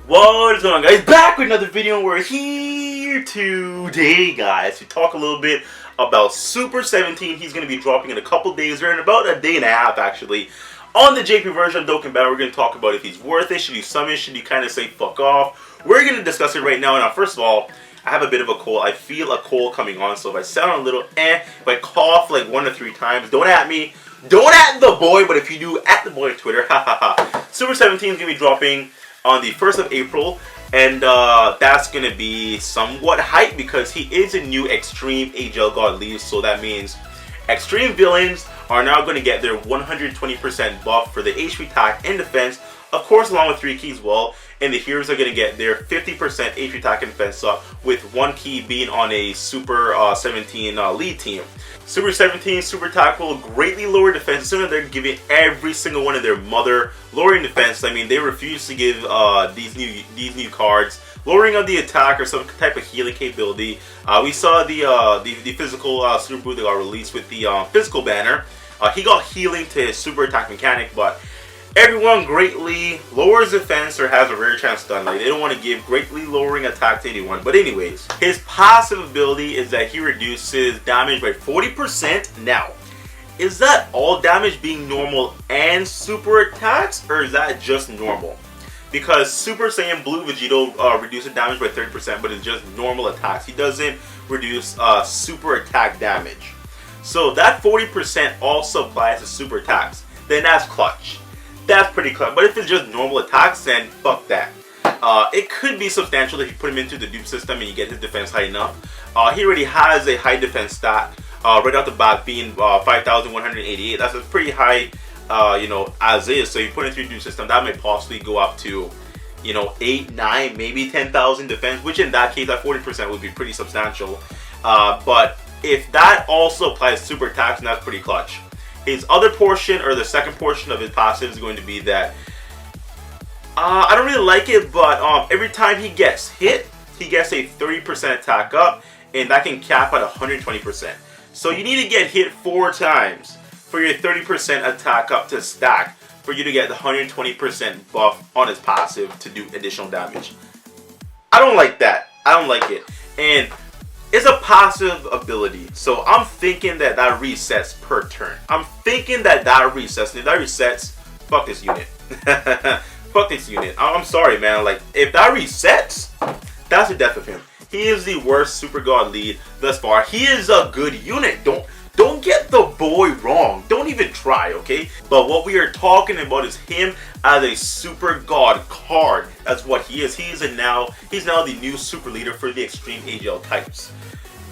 What is going on, guys? Back with another video. We're here today, guys, to talk a little bit about Super 17. He's going to be dropping in a couple days, or in about a day and a half, actually, on the JP version of Dokkan Battle. We're going to talk about if he's worth it. Should you summon? Should you kind of say fuck off? We're going to discuss it right now. Now, first of all, I have a bit of a cold. I feel a cold coming on, so if I sound a little if I cough like 1 to 3 times, don't at me. Don't at the boy, but if you do, at the boy on Twitter. Ha ha ha. Super 17 is going to be dropping on the 1st of April, and that's going to be somewhat hype because he is a new Extreme AGL God Lead, so that means Extreme villains are now going to get their 120% buff for the HP attack and defense, of course along with 3 keys well, and the heroes are going to get their 50% HP attack and defense up, with 1 key being on a Super 17 lead team. Super 17 Super Attack will greatly lower defense. As soon as they're giving every single one of their mother lowering defense, I mean they refuse to give these new cards lowering of the attack or some type of healing capability. We saw the physical Super Boo that got released with the physical banner. He got healing to his super attack mechanic, but everyone greatly lowers defense or has a rare chance stun. Like, they don't want to give greatly lowering attack to anyone. But anyways, his passive ability is that he reduces damage by 40%. Now, is that all damage being normal and super attacks, or is that just normal? Because Super Saiyan Blue Vegito reduces damage by 30%, but it's just normal attacks. He doesn't reduce super attack damage. So that 40% also applies to super attacks. Then that's clutch. That's pretty clever. But if it's just normal attacks, then fuck that. It could be substantial if you put him into the dupe system and you get his defense high enough. He already has a high defense stat right off the bat, being 5,188. That's a pretty high, you know, as is. So you put it through the dupe system, that might possibly go up to, you know, 8, 9, maybe 10,000 defense, which in that case, that 40% would be pretty substantial. But if that also applies to super attacks, then that's pretty clutch. His other portion, or the second portion of his passive, is going to be that I don't really like it, but every time he gets hit, he gets a 30% attack up, and that can cap at 120%. So you need to get hit 4 times for your 30% attack up to stack for you to get the 120% buff on his passive to do additional damage. I don't like that. I don't like it. And it's a passive ability, so I'm thinking that that resets per turn. I'm thinking that that resets, and if that resets, fuck this unit. Fuck this unit. I'm sorry, man. Like, if that resets, that's the death of him. He is the worst Super God lead thus far. He is a good unit. Don't get the boy wrong. Don't even try, okay? But what we are talking about is him as a Super God card. That's what he is. He's now the new super leader for the Extreme AGL types.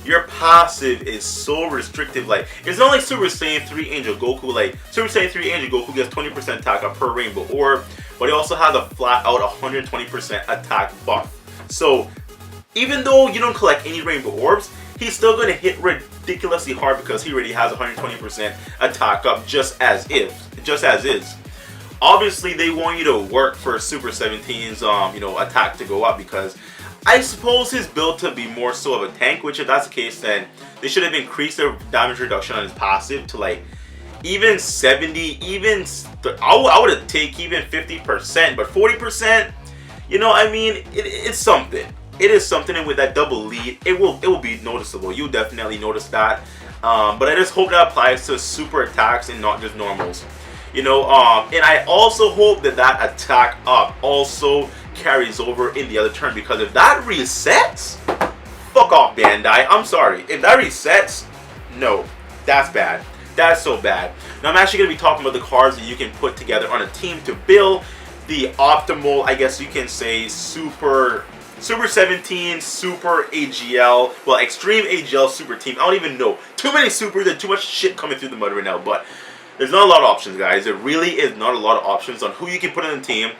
Your passive is so restrictive. Like, it's not like Super Saiyan 3 Angel Goku. Like, Super Saiyan 3 Angel Goku gets 20% attack up per rainbow orb, but he also has a flat out 120% attack buff. So even though you don't collect any rainbow orbs, he's still going to hit ridiculously hard because he already has 120% attack up just as is. Obviously, they want you to work for Super 17's you know, attack to go up, because I suppose his build to be more so of a tank, which if that's the case, then they should have increased their damage reduction on his passive to like even 70, even I would have taken even 50%, but 40%, you know, I mean, it's something. It is something, and with that double lead, it will be noticeable. You'll definitely notice that. But I just hope that applies to super attacks and not just normals. You know, and I also hope that that attack up also carries over in the other turn, because if that resets, fuck off, Bandai. I'm sorry. If that resets, no, that's bad. That's so bad. Now I'm actually going to be talking about the cards that you can put together on a team to build the optimal, I guess you can say, Super 17, Super AGL, well, Extreme AGL Super Team. I don't even know. Too many supers and too much shit coming through the mud right now, but there's not a lot of options, guys. There really is not a lot of options on who you can put in the team.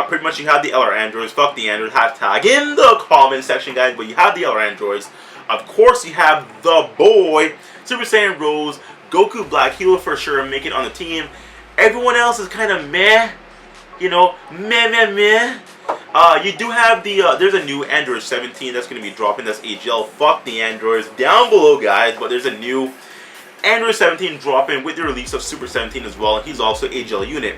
Pretty much you have the LR Androids. Fuck the Androids. Hashtag in the comment section, guys. But you have the LR Androids. Of course, you have the boy, Super Saiyan Rose, Goku Black. He will for sure make it on the team. Everyone else is kind of meh. You know, meh. You do have the, there's a new Android 17 that's going to be dropping. That's AGL. Fuck the Androids down below, guys. But there's a new Android 17 dropping with the release of Super 17 as well. And he's also AGL unit.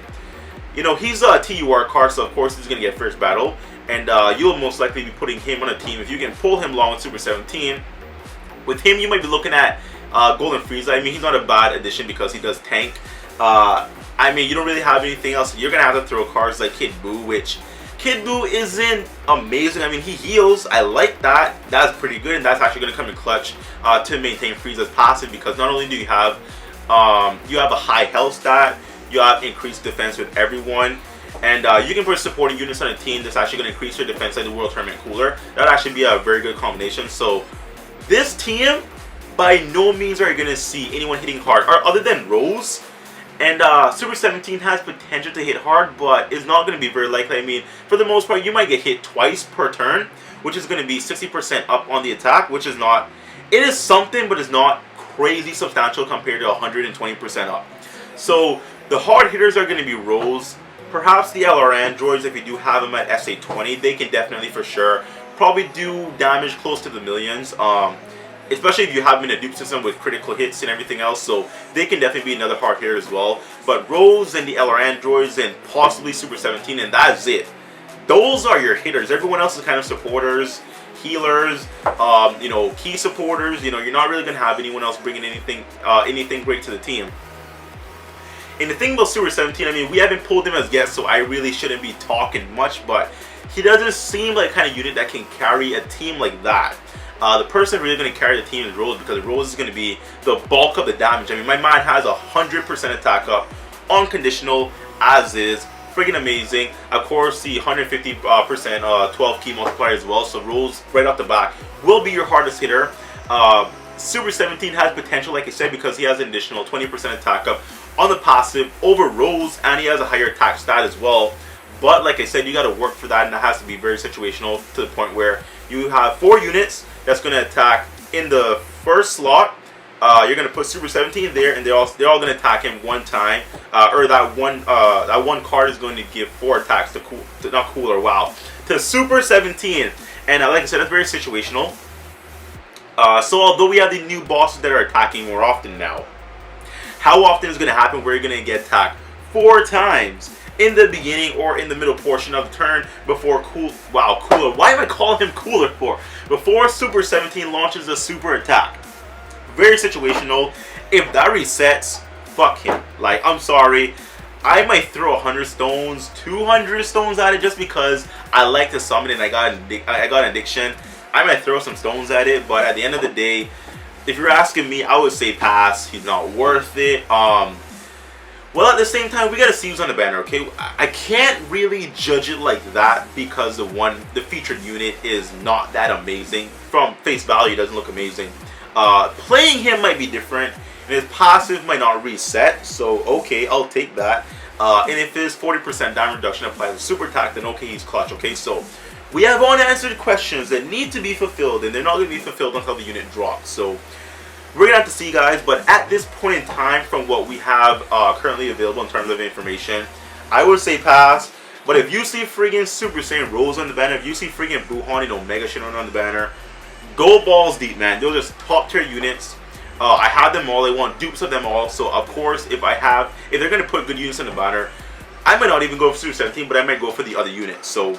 You know, he's a TUR card, so of course he's going to get first battle. And you'll most likely be putting him on a team if you can pull him along with Super 17. With him, you might be looking at Golden Frieza. I mean, he's not a bad addition because he does tank. I mean, you don't really have anything else. You're going to have to throw cards like Kid Buu, which Kid Buu isn't amazing. I mean, he heals. I like that. That's pretty good, and that's actually going to come in clutch to maintain Frieza's passive, because not only do you have a high health stat, you have increased defense with everyone, and you can put supporting units on a team that's actually going to increase your defense like the World Tournament Cooler. That would actually be a very good combination. So this team, by no means are you going to see anyone hitting hard, or other than Rose. And Super 17 has potential to hit hard, but it's not going to be very likely. I mean, for the most part, you might get hit twice per turn, which is going to be 60% up on the attack, which is not... It is something, but it's not crazy substantial compared to 120% up. So the hard hitters are going to be Rose. Perhaps the LR androids, if you do have them at SA20, they can definitely, for sure, probably do damage close to the millions. Especially if you have them in a dupe system with critical hits and everything else, so they can definitely be another hard hitter as well. But Rose and the LR androids and possibly Super 17, and that's it. Those are your hitters. Everyone else is kind of supporters, healers, you know, key supporters. You know, you're not really going to have anyone else bringing anything great to the team. And the thing about Super 17, I mean, we haven't pulled him as guests, so I really shouldn't be talking much, but he doesn't seem like the kind of unit that can carry a team like that. The person really going to carry the team is Rose, because Rose is going to be the bulk of the damage. I mean, my man has 100% attack up, unconditional, as is. Freaking amazing. Of course, the 150% 12 key multiplier as well. So Rose, right off the bat, will be your hardest hitter. Super 17 has potential, like I said, because he has an additional 20% attack up on the passive over Rose, and he has a higher attack stat as well. But like I said, you got to work for that, and that has to be very situational to the point where you have 4 units that's going to attack in the first slot. You're going to put Super 17 there, and they're all going to attack him one time. Or that one card is going to give 4 attacks to Super 17. And like I said, that's very situational. So although we have the new bosses that are attacking more often now, how often is going to happen where you're going to get attacked 4 times in the beginning or in the middle portion of the turn before Cooler. Why am I calling him Cooler for? Before Super 17 launches a super attack. Very situational. If that resets, fuck him. Like, I'm sorry. I might throw 100 stones, 200 stones at it just because I like to summon it and I got an addiction. I might throw some stones at it, but at the end of the day, if you're asking me, I would say pass. He's not worth it. Well, at the same time, we gotta see who's on the banner, okay? I can't really judge it like that because the featured unit is not that amazing. From face value, it doesn't look amazing. Playing him might be different, and his passive might not reset, so okay, I'll take that. And if his 40% damage reduction applies to super attack, then okay, he's clutch, okay? So we have unanswered questions that need to be fulfilled, and they're not going to be fulfilled until the unit drops. So we're going to have to see, guys, but at this point in time, from what we have currently available in terms of information, I would say pass. But if you see friggin' Super Saiyan Rose on the banner, if you see friggin' Buhan and Omega Shinron on the banner, go balls deep, man. Those are just top tier units. I have them all. I want dupes of them all. So, of course, if they're going to put good units on the banner, I might not even go for Super 17, but I might go for the other units. So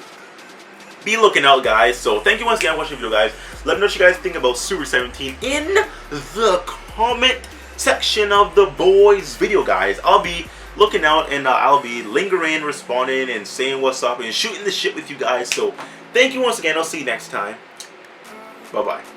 be looking out, guys. So thank you once again for watching the video, guys. Let me know what you guys think about Super 17 in the comment section of the boys video, guys. I'll be looking out, and I'll be lingering, responding, and saying what's up and shooting the shit with you guys. So thank you once again. I'll see you next time. Bye bye.